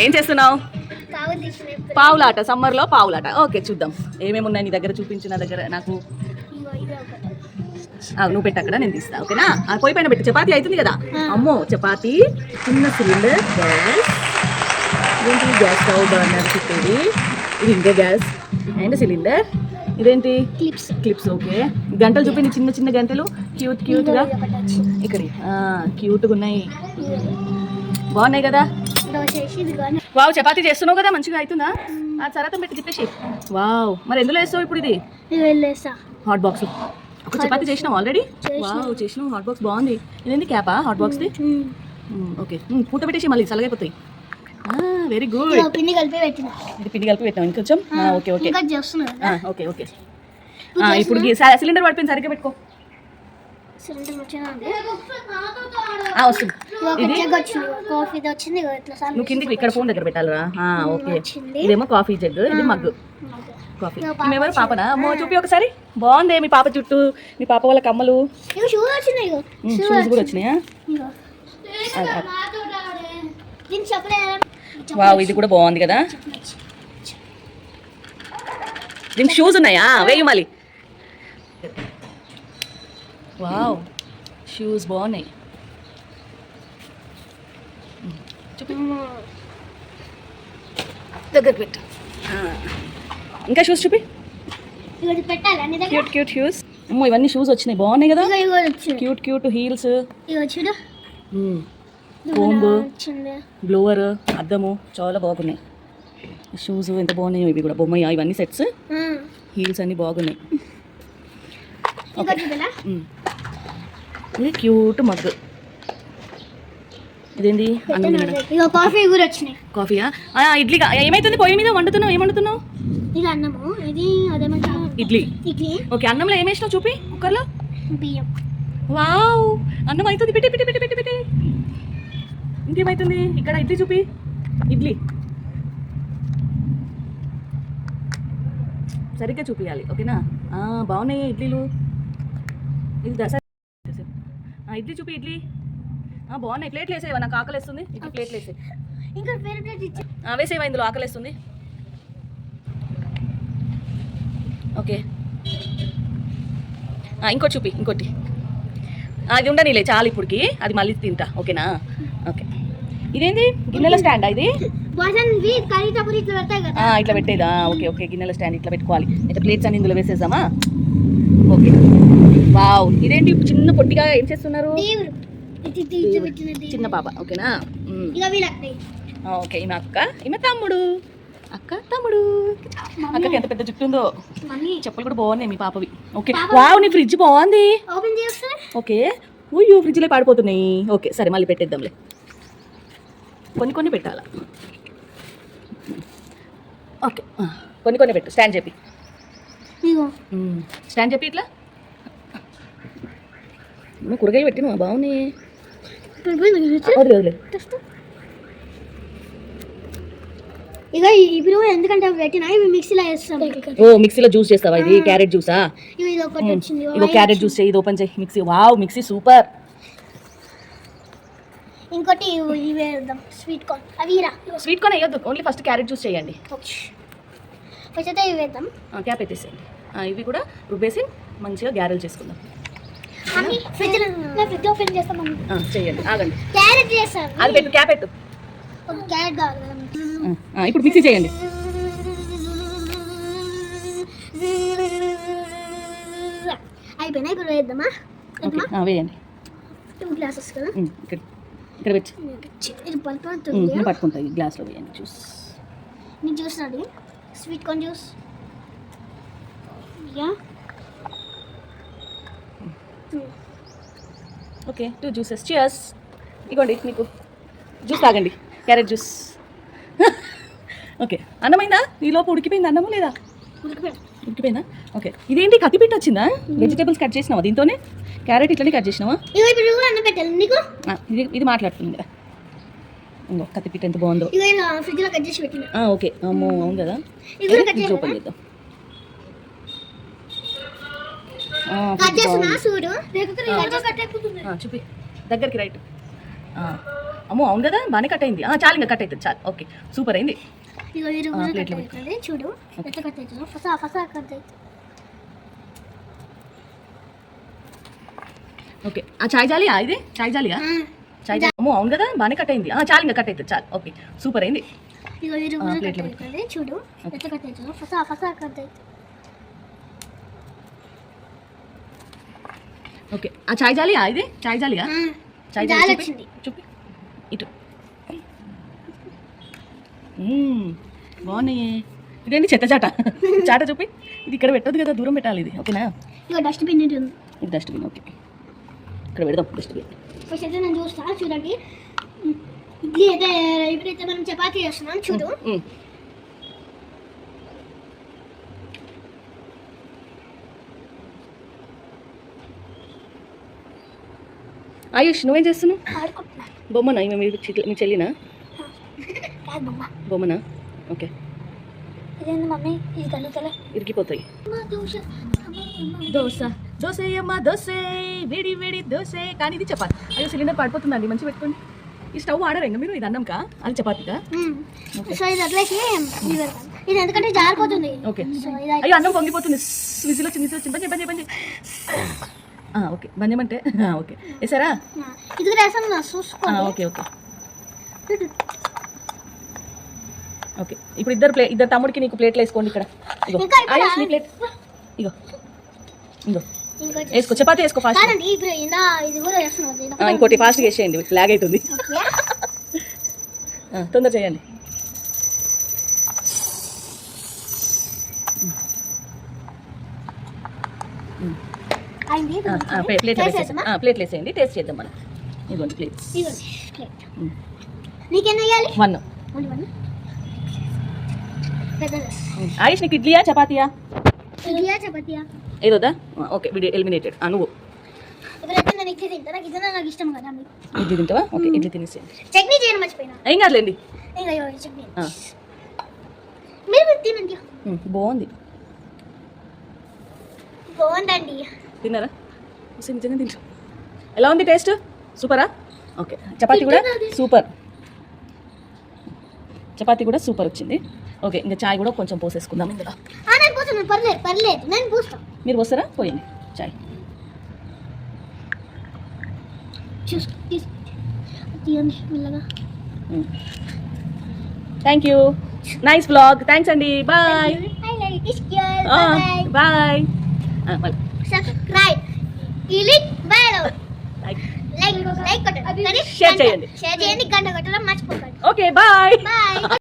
ఏం చేస్తున్నావు? పావులాట, సమ్మర్లో పావులాట. ఓకే చూద్దాం ఏమేమి ఉన్నాయి నీ దగ్గర, చూపించిన దగ్గర నాకు. నువ్వు పెట్టు అక్కడ, నేను తీస్తా. ఓకేనా? ఆ పొయ్యి పైన పెట్టి చపాతీ అవుతుంది కదా. అమ్మో చపాతీ, చిన్న సిలిండర్, గ్యాస్, ఇదేంటి గ్యాస్ స్టవ్ బర్నర్ చుట్టేది, ఇది ఇంకో గ్యాస్ అండ్ సిలిండర్. ఇదేంటి క్లిప్స్. ఓకే గంటలు చూపించి, చిన్న చిన్న గంటలు క్యూట్గా ఇక్కడ క్యూట్గా ఉన్నాయి, బాగున్నాయి కదా. వావ్ చపాతీ చేస్తున్నావు కదా, మంచిగా అవుతుందా? ఆ సరతం పెట్టి తిప్పేసి. వావ్ మరి ఎందులో వేస్తావు ఇప్పుడు? ఇది హాట్ బాక్స్. ఒక చపాతీ చేసినావు ఆల్రెడీ? వావ్ చేసినావు, హాట్ బాక్స్ బాగుంది. ఇదేంటి క్యాపా హాట్ బాక్స్ది? ఓకే పూట పెట్టేసి మళ్ళీ చల్లగైపోతాయి. Very good. పిండి కలిపి పెట్టాం ఇంకొంచెం. Okay okay okay okay. ఇప్పుడు సిలిండర్ పడిపోయింది, సరిగ్గా పెట్టుకో. వస్తుంది. నువ్వు కిందికి ఇక్కడ ఫోన్ దగ్గర పెట్టాలరా. ఓకే ఇదేమో కాఫీ జగ్, ఇది మగ్గు కాఫీ. మేమెవరు పాపనా? అమ్మో చూపి ఒకసారి. బాగుంది మీ పాప చుట్టూ, మీ పాప వాళ్ళ కమ్మలు, షూస్ కూడా వచ్చినాయా? వావ్ ఇది కూడా బాగుంది కదా. దీనికి షూస్ ఉన్నాయా? వేయి మళ్ళీ. వావ్ షూస్ బాగున్నాయి. చూపి దగ్గర పెట్టు. ఇంకా షూస్ చూపి. Cute shoes. అమ్మో ఇవన్నీ షూస్ వచ్చినాయి, బాగున్నాయి కదా. క్యూట్ హీల్స్, కోంబ్, బ్లోవర్, అద్దము, చాలా బాగున్నాయి. షూస్ ఎంత బాగున్నాయి. ఇవి కూడా బొమ్మయ్య, ఇవన్నీ సెట్స్. హీల్స్ అన్నీ బాగున్నాయి. ఇది క్యూట్ మగ్గు. ఇదేంటి? కాఫీ కూడా వచ్చినాయి. కాఫీయా? ఇడ్లీగా ఏమైతుంది? పొయ్యి మీద వండుతున్నావు, ఏం వండుతున్నావు? ఇడ్లీ. ఓకే అన్నంలో ఏం వేసినావు చూపి కుక్కర్లో? బియ్యం. వావ్ అన్నం అవుతుంది. పెట్టి ఇంకేమైతుంది? ఇక్కడ ఇడ్లీ చూపి. ఇడ్లీ సరిగ్గా చూపించాలి. ఓకేనా? బాగున్నాయి ఇడ్లీలు. ఇది దసరా ఇడ్లీ చూపి. ఇడ్లీ బాగున్నాయి. ప్లేట్లు వేసేవా? నాకు ఆకలి వేస్తుంది. ఇడ్లీ ప్లేట్లు వేసే. వేసేవా? ఇందులో ఆకలి వేస్తుంది. ఓకే ఇంకోటి చూపి. ఇంకోటి అది ఉండనిలే చాలు ఇప్పటికి, అది మళ్ళీ తింటా. ఓకేనా? ఓకే ఇదేంటి? గిన్నెల స్టాండా ఇది? ఇట్లా పెట్టేదా? ఓకే ఓకే గిన్నెల స్టాండ్ ఇట్లా పెట్టుకోవాలి. అయితే ప్లేట్స్ అన్ని ఇందులో వేసేద్దామా? ఓకే వావ్ ఇదేంటి చిన్న పొట్టిగా ఏం చేస్తున్నారు? చిన్న పాప. ఓకేనా? ఓకే ఈమె అక్క, ఈమె తమ్ముడు. తమ్ముడు అక్కకి ఎంత పెద్ద జుట్టు ఉందో. చెప్పులు కూడా బాగున్నాయి మీ పాపవి. ఓకే వావ్ నీ ఫ్రిడ్జ్ బాగుంది. ఓకే అయ్యో ఫ్రిడ్జ్లో పాడిపోతున్నాయి. ఓకే సరే మళ్ళీ పెట్టేద్దాంలే, కొన్ని పెట్టాలా. ఓకే కొన్ని పెట్టు. స్టాండ్ చెప్పి ఇట్లా నువ్వు కూరగాయలు పెట్టినా బాగున్నాయి. వదిలే ఇక ఇప్పుడు ఎందుకంటే పెట్టినా ఇవి మిక్సీలో వేస్తాం. మిక్సీలో జ్యూస్ చేస్తావా? ఇది క్యారెట్ జ్యూసా? ఇగో క్యారెట్ జ్యూస్ చేయి. ఇది ఓపెన్ చేయి. మిక్సీ. Wow mixie super. ఇంకోటి ఇవి వేద్దాం. స్వీట్ కార్న్ వేయొద్దు, ఓన్లీ ఫస్ట్ క్యారెట్ జ్యూస్ చేయండి. ఫస్ట్ అయితే ఇవి వేద్దాం. క్యాప్ ఎత్తేసేయండి. ఇవి కూడా రుబ్బేసి మంచిగా గ్యారెల్ చేసుకుందాం. చేయండి. ఆగండి. క్యారెట్ చేస్తాను. అది పెట్టు, క్యాప్ పెట్టు. క్యారెట్ కావాలి. ఇప్పుడు మిక్సీ చేయండి. అయిపోయినా ఇప్పుడు వేద్దామా? వేయండి. 2 గ్లాసెస్ కదా. ఇక్కడ పెట్టి ఇది పలుపుతుంది. పట్టుకుంటాయి. గ్లాస్లో వేయండి జ్యూస్. నీ juice ready. Sweet corn juice. Okay 2 juices. Cheers. ఇగోండి మీకు జ్యూస్ తాగండి, క్యారెట్ జ్యూస్. ఓకే అన్నమైందా? ఈలోపు ఉడికిపోయింది అన్నము లేదా? ఉడికిపోయిందా? ఓకే ఇదేంటి కత్తిపీట వచ్చిందా? వెజిటేబుల్స్ కట్ చేసినావా దీంతోనే? క్యారెట్ ఇట్లనే కట్ చేసినావా? ఇది మాట్లాడుతుంది కదా. ఇంకో కత్తిపీట ఎంత బాగుందో. ఓకే అమ్మో అవును కదా. ఓపెన్ చేద్దాం. చూపి దగ్గరికి రైట్. అమ్మో అవును కదా బాగానే కట్ అయింది చాలు ఇంకా కట్ అవుతుంది చాలు ఓకే సూపర్ అయింది ఇగో ఈ ఆ, రోజు ప్లేట్లో కట్ అవుతుంది చూడు ఎట్లా కట్ అవుతుందో ఫసా ఫసా కట్ అవుతుంది ఓకే ఆ చాయ్ జాలియా ఇది చాయ్ జాలియా చాయ్ జాలి అమ్మో అవును కదా బాగానే కట్ అయింది చాలు ఇంకా కట్ అవుతుంది చాలు ఓకే సూపర్ అయింది ఇగో ఈ రోజు ఆ, కట్ ప్లేట్లో అవుతుంది చూడు ఎట్లా కట్ అవుతుందో ఫసా ఫసా కట్ అవుతుంది ఓకే ఆ చాయ్ జాలియా ఇది చాయ్ జాలియా చాయ్ జాలి జాలి వచ్చింది. చూపి ఇటు బాగున్నాయి ఇదేంటి చెత్త చాట చాట చూపి ఇది ఇక్కడ పెట్టదు కదా దూరం పెట్టాలి ఇది ఓకేనా ఇగో డస్ట్బిన్ ఉంటుంది ఇది డస్ట్బిన్ ఓకే ఇక్కడ పెడదాం డస్ట్బిన్ ఫస్ట్ అయితే నేను చూస్తాను చూడండి ఇడ్లీ అయితే ఇప్పుడైతే మనం చపాతీ చేస్తున్నాం చూడు ఆయుష్ నువ్వేం చేస్తున్నావు ఆడుకుంటున్నా బొమ్మనా ఈమె మీ చెల్లినా కాదు బొమ్మ బొమ్మనా ఓకే ఇదేంది మమ్మీ ఇది కలుగుతలే ఇరికిపోతాయి దోశ దోశ దోశ అమ్మ దోశ వేడి వేడి దోశ కానీ ఇది చపాతి అయ్యో సిలిండర్ పడిపోతుందండి మంచి పెట్టుకోండి ఈ స్టవ్ ఆడరా ఇంకా మీరు ఇది అన్నంకా అది చపాతీకా సో ఇది అట్లేసి ఇది పెడతాం ఇది ఎందుకంటే జారిపోతుంది ఓకే సో ఇది అయ్యో అన్నం పొంగిపోతుంది విజిల్ వచ్చింది బంద్ బంద్ ఓకే బంద్ చేయమంటే ఓకే వేసారా ఇది రసం చూసుకోండి ఓకే ఓకే ఓకే ఇప్పుడు ఇద్దరు తమ్ముడికి నీకు ప్లేట్లు వేసుకోండి ఇక్కడ ఇగో ఇంకా ఇక్కడ? ఆయుష్ నీ ప్లేట్ ఇగో ఇగో ఇంకోటి వేసుకో చపాతీ వేసుకో ఫాస్ట్ కాదండి ఇప్పుడు ఇందా ఇది కూడా చేస్తున్నాం ఇంకోటి ఫాస్ట్గా వేసేయండి లాగ్ అవుతుంది తొందర చేయండి అయింది ప్లేట్లు ప్లేట్లు వేసేయండి టేస్ట్ చేద్దాం మనం ఇదిగోండి ప్లేట్స్ నీకేం వేయాలి 1 పెద్దది ఆయుష్ నీకు ఇడ్లీయా చపాతీయా ఇడ్లీయా చపాతీయా ఏదోదా ఓకే వీడియో ఎలిమినేటెడ్ నువ్వు ఇప్పుడైతే నేను ఇడ్లీ తింటా నాకు ఇద్దరు నాకు ఇష్టం కదా ఇడ్లీ తింటావా ఓకే ఇడ్లీ తినేసేయండి చట్నీ చేయడం మర్చిపోయినా ఏం కాదులేండి ఇంకా చట్నీ మీరు తినండి బాగుంది బాగుందండి తిన్నారా అసలు నిజంగా తింటాం ఎలా ఉంది టేస్ట్ సూపరా ఓకే చపాతీ కూడా సూపర్ చపాతీ కూడా సూపర్ వచ్చింది ఓకే ఇంకా చాయ్ కూడా కొంచెం పోసేసుకుందాం ఇందులో నేను పోస్తాను పర్లేదు నేను పోస్తాను మీరు పోస్తారా పోయండి చాయ్ తీయండి మెల్లగా thank you nice blog thanks అండి bye I like this girl. Bye. Bye Subscribe. Click bell. Like Like కొట్టండి. Share చేయండి. షేర్ చేయండి గంట కొట్టడం మర్చిపోకండి ఓకే బాయ్ బాయ్